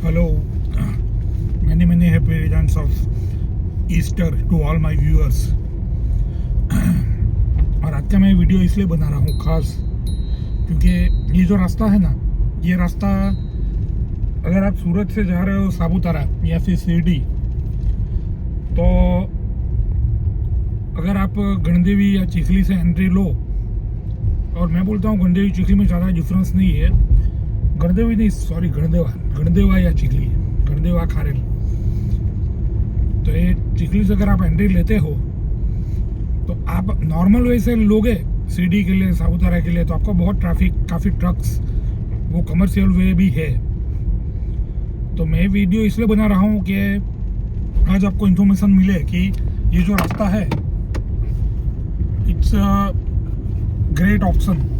Hello, many happy returns of Easter to all my viewers. और आज का मैं वीडियो इसलिए बना रहा हूँ खास क्योंकि ये जो रास्ता है ना, ये रास्ता अगर आप सूरत से जा रहे हो सापुतारा या फिर शिरडी, तो अगर आप गणदेवी या चिखली से एंट्री लो, और मैं बोलता हूँ गणदेवी चिखली में ज़्यादा डिफरेंस नहीं है, गणदेवी नहीं सॉरी गणदेवा या चिखली, गणदेवा खारेल, तो ये चिखली से अगर आप एंट्री लेते हो तो आप नॉर्मल वे से लोगे शिरडी के लिए, सापुतारा के लिए, तो आपको बहुत काफ़ी ट्रक्स, वो कमर्शियल वे भी है। तो मैं वीडियो इसलिए बना रहा हूँ कि आज आपको इन्फॉर्मेशन मिले कि ये जो रास्ता है इट्स अ ग्रेट ऑप्शन।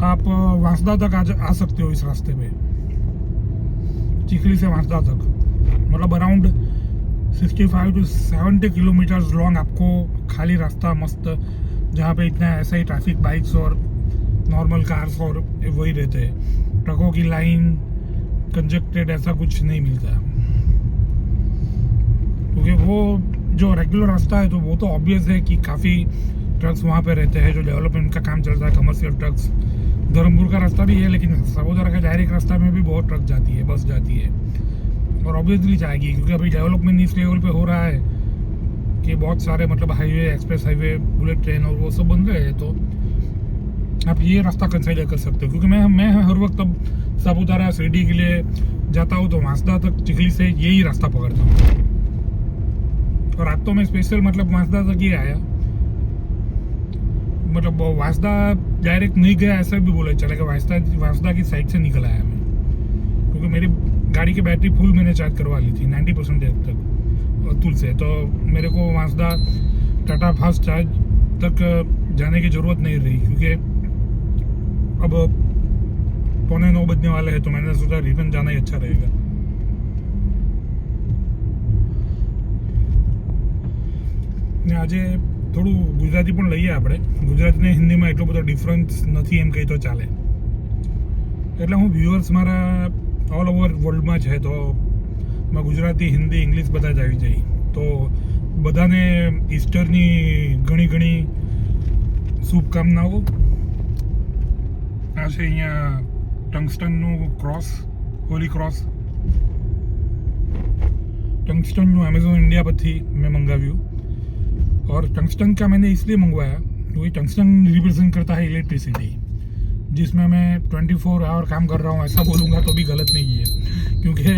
आप वांसदा तक आ सकते हो इस रास्ते पे, चिखली से वांसदा तक, मतलब अराउंड 65 to 70 किलोमीटर्स लॉन्ग आपको खाली रास्ता मस्त, जहाँ पे इतना ऐसा ही ट्रैफिक बाइक्स और नॉर्मल कार्स और वही रहते हैं, ट्रकों की लाइन कंजक्टेड ऐसा कुछ नहीं मिलता, क्योंकि वो जो रेगुलर रास्ता है तो वो तो ऑब्वियस है कि काफ़ी ट्रक्स वहाँ पे रहते हैं, जो डेवलपमेंट का काम चलता है, कमर्शियल ट्रक्स। धर्मपुर का रास्ता भी है, लेकिन सापुतारा का डायरेक्ट रास्ता में भी बहुत ट्रक जाती है, बस जाती है, और ऑब्वियसली जाएगी क्योंकि अभी डेवलपमेंट इस लेवल पे हो रहा है कि बहुत सारे मतलब highway, express highway, bullet train और वो सब बन रहे हैं, तो आप ये रास्ता कंसिडर कर सकते हो। क्योंकि मैं हर वक्त अब सापुतारा शिरडी के लिए जाता हूँ तो वांसदा तक चिखली से यही रास्ता पकड़ता हूँ, और आज तो मैं स्पेशल मतलब वांसदा तक ही आया, मतलब वांसदा डायरेक्ट नहीं गया ऐसा भी बोला चलेगा, वांसदा की साइड से निकल आया मैं, क्योंकि मेरी गाड़ी की बैटरी फुल मैंने चार्ज करवा ली थी 90% तक अतुल से, तो मेरे को वांसदा टाटा फास्ट चार्ज तक जाने की ज़रूरत नहीं रही, क्योंकि अब 8:45 बजने वाले हैं, तो मैंने सोचा रिटर्न जाना ही अच्छा रहेगा। આજે થોડું ગુજરાતી પણ લઈએ આપણે, ગુજરાતી ને હિન્દીમાં એટલો બધો ડિફરન્સ નથી એમ કહી તો ચાલે, એટલે હું વ્યુઅર્સ મારા ઓલ ઓવર વર્લ્ડમાં છે, તો ગુજરાતી, હિન્દી, ઇંગ્લિશ બધા જ આવી જાય, તો બધાને ઈસ્ટરની ઘણી શુભકામનાઓ। આ છે અહીંયા ટંગસ્ટનનું ક્રોસ, હોલી ક્રોસ, ટંગસ્ટનનું એમેઝોન इंडिया પરથી મેં મંગાવ્યું, और टंगस्टन का मैंने इसलिए मंगवाया क्योंकि टंगस्टन रिप्रेजेंट करता है इलेक्ट्रिसिटी, जिसमें मैं 24 आवर काम कर रहा हूँ, ऐसा बोलूँगा तो भी गलत नहीं है, क्योंकि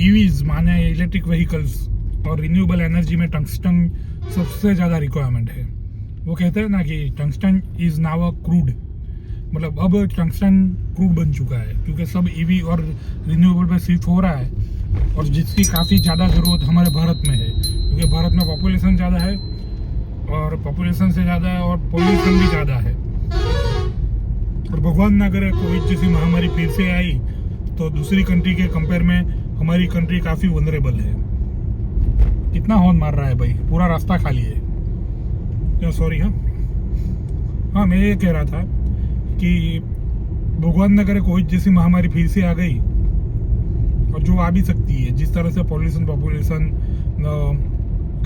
ईवीज माने इलेक्ट्रिक व्हीकल्स और रिन्यूएबल एनर्जी में टंगस्टन सबसे ज़्यादा रिक्वायरमेंट है। वो कहते हैं ना कि tungsten is now a crude, मतलब अब टंगस्टन क्रूड बन चुका है, क्योंकि सब ईवी और रिन्यूएबल पे शिफ्ट हो रहा है, और जिसकी काफ़ी ज़्यादा ज़रूरत हमारे भारत में है, क्योंकि भारत में पॉपुलेशन ज़्यादा है, और पॉपुलेशन से ज़्यादा है, और पोल्यूशन भी ज़्यादा है, और भगवान ना करे कोविड जैसी महामारी फिर से आई तो दूसरी कंट्री के कंपेयर में हमारी कंट्री काफ़ी वनरेबल है। कितना हॉर्न मार रहा है भाई, पूरा रास्ता खाली है, सॉरी। हाँ मैं ये कह रहा था कि भगवान ना करे कोविड जैसी महामारी फिर से आ गई, और जो आ भी सकती है, जिस तरह से पॉपुलेशन,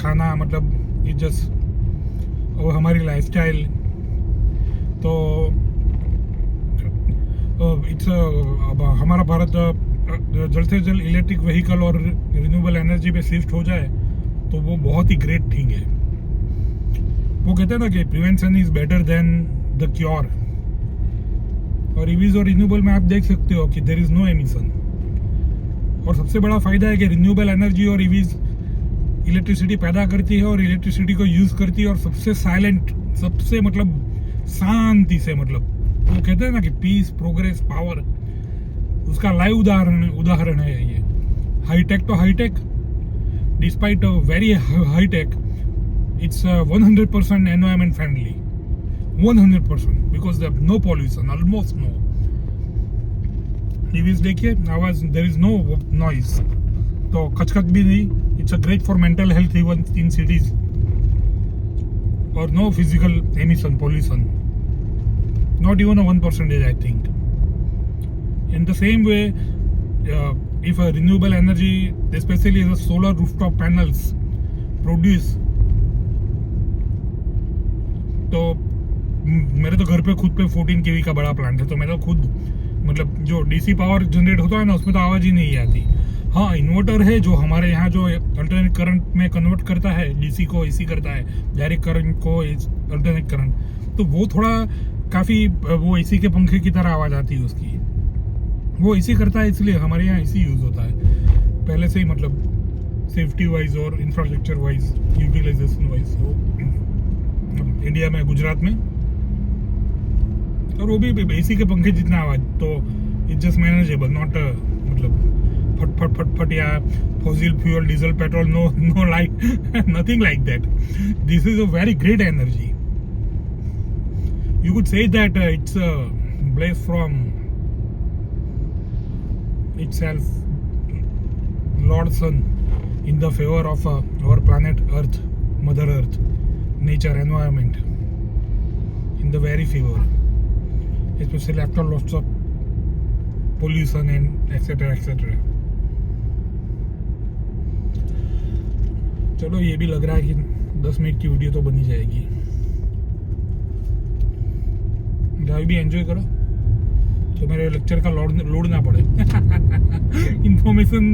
खाना, मतलब ये जस्ट और हमारी लाइफस्टाइल, तो इट्स हमारा भारत जल्द से जल्द इलेक्ट्रिक व्हीकल और रिन्यूएबल एनर्जी पे शिफ्ट हो जाए तो वो बहुत ही ग्रेट थिंग है। वो कहते हैं ना कि prevention is better than the cure, और ईवीज और रिन्यूएबल में आप देख सकते हो कि देयर इज नो एमिशन, और सबसे बड़ा फायदा है कि रिन्यूएबल एनर्जी और ईवीज इलेक्ट्रिसिटी पैदा करती है और इलेक्ट्रिसिटी को यूज करती है, और सबसे साइलेंट, सबसे मतलब शांति से, मतलब वो कहते हैं ना कि पीस, प्रोग्रेस, पावर, उसका लाइव उदाहरण है ये। हाईटेक तो high tech, despite very high tech, it's 100% environment friendly, 100%, because there no pollution, almost no. EVs देखिए, आवाज, देयर इज नो नॉइज, तो खचखच भी नहीं। It's a great for mental health even in cities, और no physical emission, pollution, not even a 1%, I think. In the same way, if a renewable energy, especially the solar rooftop panels, produce, तो मेरे तो घर पे खुद पे 14 kV का बड़ा प्लांट है, तो मैं तो खुद मतलब जो डीसी पावर जनरेट होता है ना, उसमें तो आवाज़ ही नहीं आती। हाँ, इन्वर्टर है जो हमारे यहाँ जो अल्टरनेट करंट में कन्वर्ट करता है, डीसी को एसी करता है, डायरेक्ट करंट को अल्टरनेट करंट, तो वो थोड़ा काफ़ी वो एसी के पंखे की तरह आवाज़ आती है उसकी। वो एसी करता है, इसलिए हमारे यहाँ एसी यूज़ होता है पहले से ही, मतलब सेफ्टी वाइज और infrastructure wise, utilization wise India में, गुजरात में। और वो भी एसी के पंखे जितना आवाज़, तो इट जस्ट मैनेजेबल, नॉट मतलब फट फट फट फट या fossil fuel, diesel, petrol, no light, nothing like that. This is a very great energy. You could say that it's a blaze from itself, Lord Sun, in the favor of our planet Earth, Mother Earth, nature, environment, in the very favor, especially after lots of pollution and etc etc. चलो, ये भी लग रहा है कि 10 minute की video तो बनी जाएगी। ड्राइव भी एंजॉय करो तो मेरे लेक्चर का लोड ना पड़े। इंफॉर्मेशन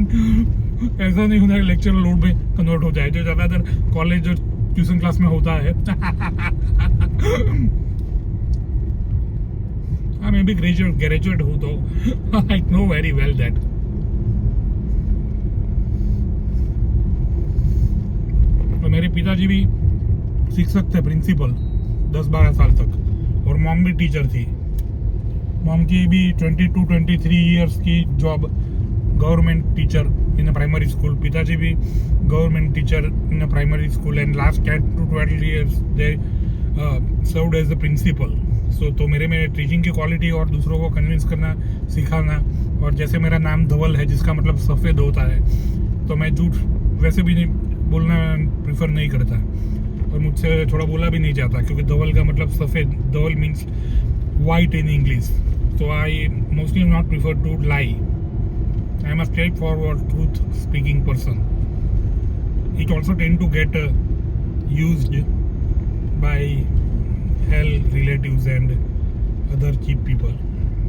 ऐसा नहीं होता है लेक्चर लोड में कन्वर्ट हो जाए, जो ज़्यादातर कॉलेज और ट्यूशन क्लास में होता है। हाँ, मैं भी ग्रेजुएट हूँ, तो I know very well that. और मेरे पिताजी भी शिक्षक थे, प्रिंसिपल, 10-12 साल तक, और मॉम भी टीचर थी। मॉम की भी 22-23 इयर्स की job, government teacher in a primary school. पिताजी भी government teacher in a primary school, and last 10 to 12 years they served as the principal. So तो मेरे में टीचिंग की क्वालिटी और दूसरों को कन्विंस करना, सिखाना, और जैसे मेरा नाम धवल है जिसका मतलब सफ़ेद होता है, तो मैं झूठ वैसे भी नहीं बोलना प्रेफर नहीं करता, और मुझसे थोड़ा बोला भी नहीं जाता, क्योंकि धवल का मतलब सफ़ेद, धवल means white in English. So I mostly not prefer to lie. I am a straightforward, truth-speaking person. It also tend to get used by hell relatives and other cheap people.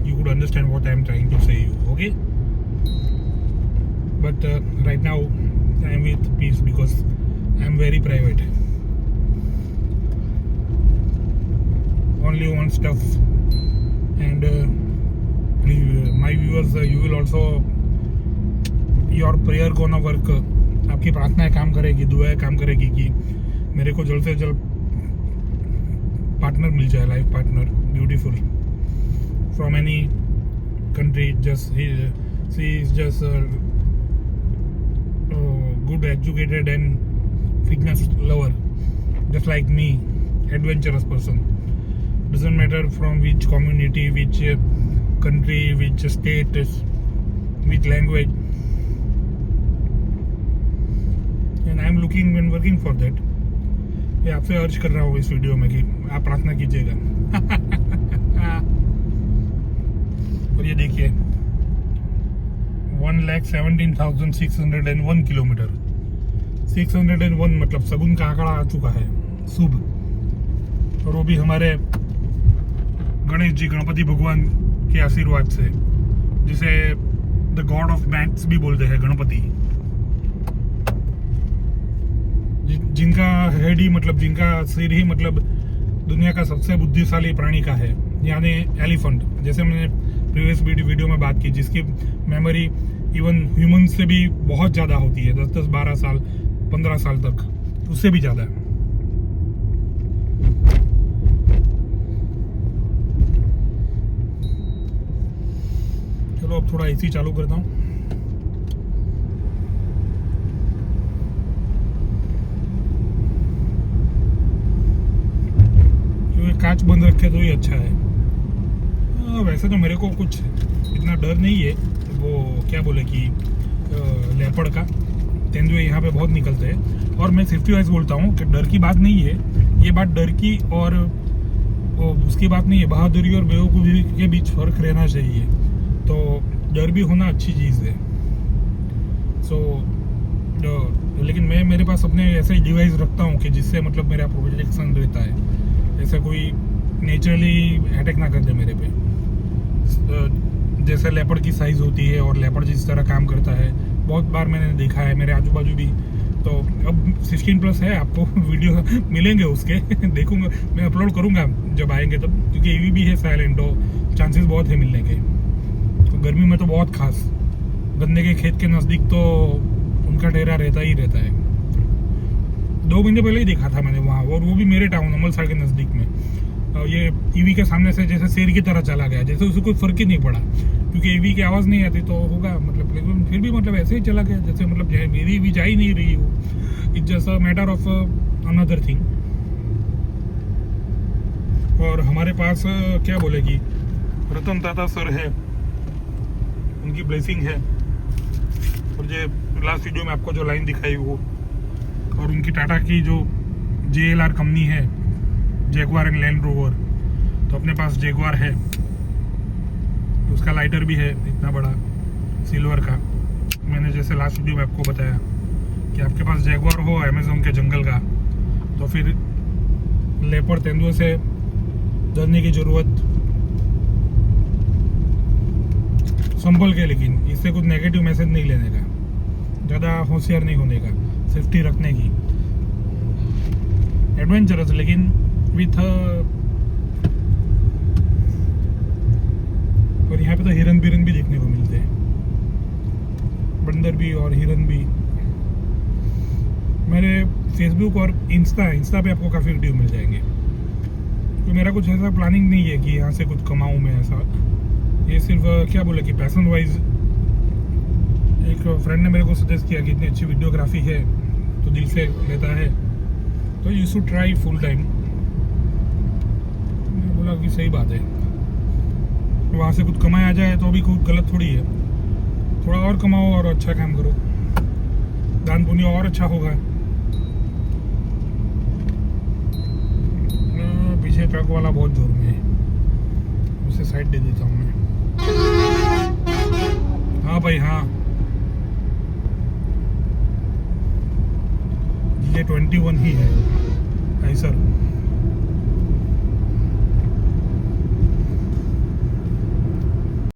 You could understand what I am trying to say you, okay? But right now I am with peace because I am very private. Only one stuff. And my viewers, you will also, your prayer gonna work. आपकी प्रार्थनाएं काम करेगी, दुआएं काम करेगी कि मेरे को जल्द से जल्द पार्टनर मिल जाए, life partner, beautiful, from any country. Just she is just good educated and fitness lover, just like me, adventurous person. Doesn't matter from which community, which country, which state, which language, and I am looking and working for that. मैं आपसे अर्ज कर रहा हूँ इस video में कि आप प्रार्थना कीजिएगा। और ये देखिए 1,17,601 किलोमीटर, 601 मतलब सगुन का आंकड़ा आ चुका है, शुभ। और वो भी हमारे गणेश जी, गणपति भगवान के आशीर्वाद से, जिसे द गॉड ऑफ मैथ्स भी बोलते हैं, गणपति, जिनका हेड ही मतलब, जिनका सिर ही मतलब दुनिया का सबसे बुद्धिशाली प्राणी का है, यानी एलिफेंट। जैसे मैंने प्रीवियस वीडियो में बात की, जिसकी मेमोरी इवन ह्यूमन से भी बहुत ज़्यादा होती है, 10-10, 12 साल, 15 साल तक, उससे भी ज़्यादा। अब थोड़ा एसी चालू करता हूँ। क्योंकि कांच बंद रखे तो ही अच्छा है। वैसे तो मेरे को कुछ इतना डर नहीं है, वो क्या बोले कि लेपर्ड का, तेंदुए यहाँ पे बहुत निकलते हैं। और मैं सेफ्टी वाइज बोलता हूँ कि डर की बात नहीं है, ये बात डर की और उसकी बात नहीं है, बहादुरी और बेवकूफ़ी के बीच फर्क रहना चाहिए। तो डर भी होना अच्छी चीज़ है। लेकिन मैं मेरे पास अपने ऐसे डिवाइस रखता हूँ कि जिससे मतलब मेरा प्रोटेक्शन रहता है, ऐसा कोई नेचुरली अटैक ना कर दे मेरे पे। जैसे लेपर्ड की साइज़ होती है और लेपर्ड जिस तरह काम करता है, बहुत बार मैंने देखा है मेरे आजू बाजू भी। तो अब 16+ है, आपको वीडियो मिलेंगे उसके देखूंगा, मैं अपलोड करूंगा जब आएंगे तब, क्योंकि EV भी है साइलेंट, तो चांसेस बहुत है मिलने के। तो गर्मी में तो बहुत खास, गन्ने के खेत के नज़दीक तो उनका डेरा रहता ही रहता है। 2 महीने पहले ही देखा था मैंने वहाँ, और वो भी मेरे टाउन अमलसाड़ के नज़दीक में। ये EV के सामने से जैसे शेर की तरह चला गया, जैसे उसे कोई फर्क ही नहीं पड़ा, क्योंकि EV की आवाज़ नहीं आती तो होगा मतलब, लेकिन फिर भी मतलब ऐसे ही चला गया जैसे मतलब मेरी EV जा ही नहीं रही हो। It's just a matter of another thing. और हमारे पास क्या बोलेगी, रतन टाटा सर है, उनकी ब्लेसिंग है। और ये लास्ट वीडियो में आपको जो लाइन दिखाई वो, और उनकी टाटा की जो JLR कंपनी है, जैगवार एंड लैंड रोवर, तो अपने पास जैगवार है, उसका लाइटर भी है इतना बड़ा सिल्वर का। मैंने जैसे लास्ट वीडियो में आपको बताया कि आपके पास जैगवार हो अमेज़न के जंगल का, तो फिर लेपर्ड तेंदुए से डरने की ज़रूरत, संभल के, लेकिन इससे कुछ नेगेटिव मैसेज नहीं लेने का, ज़्यादा होशियार नहीं होने का, सेफ्टी रखने की, एडवेंचरस लेकिन विथ। और यहाँ पे तो हिरन बिरन भी देखने को मिलते हैं, बंदर भी और हिरन भी। मेरे फेसबुक और इंस्टा पे आपको काफ़ी वीडियो मिल जाएंगे। तो मेरा कुछ ऐसा प्लानिंग नहीं है कि यहाँ से कुछ कमाऊँ मैं, ऐसा। ये सिर्फ क्या बोले कि पैशन वाइज, एक फ्रेंड ने मेरे को सजेस्ट किया कि इतनी अच्छी वीडियोग्राफी है तो दिल से लेता है, तो you should try full time. मैं बोला कि सही बात है, वहाँ से कुछ कमाया जाए तो भी कुछ गलत थोड़ी है। थोड़ा और कमाओ और अच्छा काम करो, दान पुण्य और अच्छा होगा। पीछे ट्रक वाला बहुत जोर में है, उसे साइड दे देता हूँ मैं। हाँ भाई हाँ, ये 21 ही है, सर।